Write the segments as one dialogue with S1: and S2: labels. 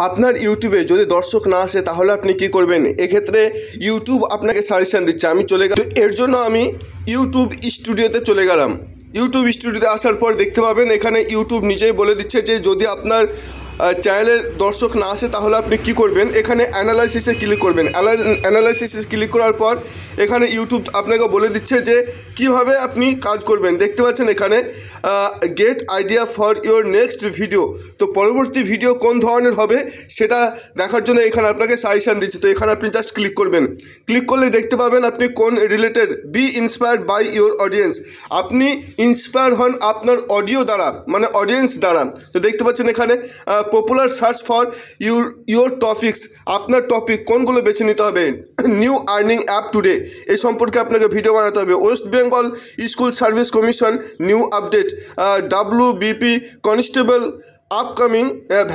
S1: আপনার ইউটিউবে যদি দর্শক না আসে তাহলে আপনি কি করবেন? এক্ষেত্রে ইউটিউব আপনাকে সাজেশন দিচ্ছে। আমি চলে গেলাম, এর জন্য আমি ইউটিউব স্টুডিওতে চলে গেলাম। ইউটিউব স্টুডিওতে আসার পর দেখতে পাবেন এখানে ইউটিউব নিজেই বলে দিচ্ছে যে যদি আপনার চ্যানেলের দর্শক না আসে তাহলে আপনি কি করবেন। এখানে অ্যানালাইসিসে ক্লিক করবেন। অ্যানালাইসিসে ক্লিক করার পর এখানে ইউটিউব আপনাকে বলে দিচ্ছে যে কিভাবে আপনি কাজ করবেন। দেখতে পাচ্ছেন এখানে get idea for your next video. তো পরবর্তী ভিডিও কোন ধরনের হবে সেটা দেখার জন্য এখানে আপনাকে সাজেশন দিচ্ছে। তো এখানে আপনি জাস্ট ক্লিক করবেন। ক্লিক করলে দেখতে পাবেন আপনি কোন related. Be inspired by your audience. আপনি ইন্সপায়ার হন আপনার অডিও দ্বারা, মানে অডিয়েন্স দ্বারা। তো দেখতে পাচ্ছেন এখানে popular search for your topics. আপনার টপিক কোনগুলো বেছে নিতে হবে। নিউ আর্নিং অ্যাপ টুডে, এই সম্পর্কে আপনাকে ভিডিও বানাতে হবে। West Bengal school service commission new update, WBP constable upcoming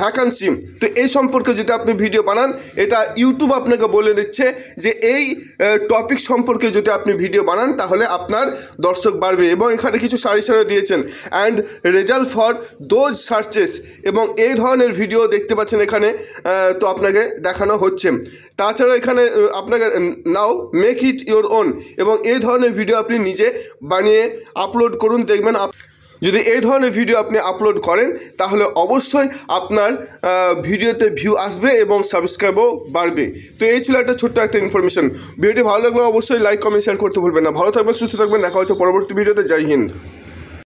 S1: vacancy. তো এই সম্পর্কে যদি আপনি ভিডিও বানান, এটা ইউটিউব আপনাকে বলে দিচ্ছে যে এই টপিক সম্পর্কে যদি আপনি ভিডিও বানান তাহলে আপনার দর্শক বাড়বে। এবং এখানে কিছু সাজেশনও দিয়েছেন and result for those searches. এবং এই ধরনের ভিডিও দেখতে পাচ্ছেন এখানে, তো আপনাকে দেখানো হচ্ছে। তাছাড়া এখানে আপনাকে নাও মেক ইট ইওর ওন, এবং এই ধরনের ভিডিও আপনি নিজে বানিয়ে আপলোড করুন। দেখবেন যদি এই ধরনের ভিডিও আপনি আপলোড করেন তাহলে অবশ্যই আপনার ভিডিওতে ভিউ আসবে এবং সাবস্ক্রাইবও বাড়বে। তো এই ছিল একটা ছোট্ট একটা ইনফরমেশন। ভিডিওটি ভালো লাগলে অবশ্যই লাইক কমেন্ট শেয়ার করতে ভুলবেন না। ভালো থাকবেন, সুস্থ থাকবেন, দেখা হচ্ছে পরবর্তী ভিডিওতে। জয় হিন্দ।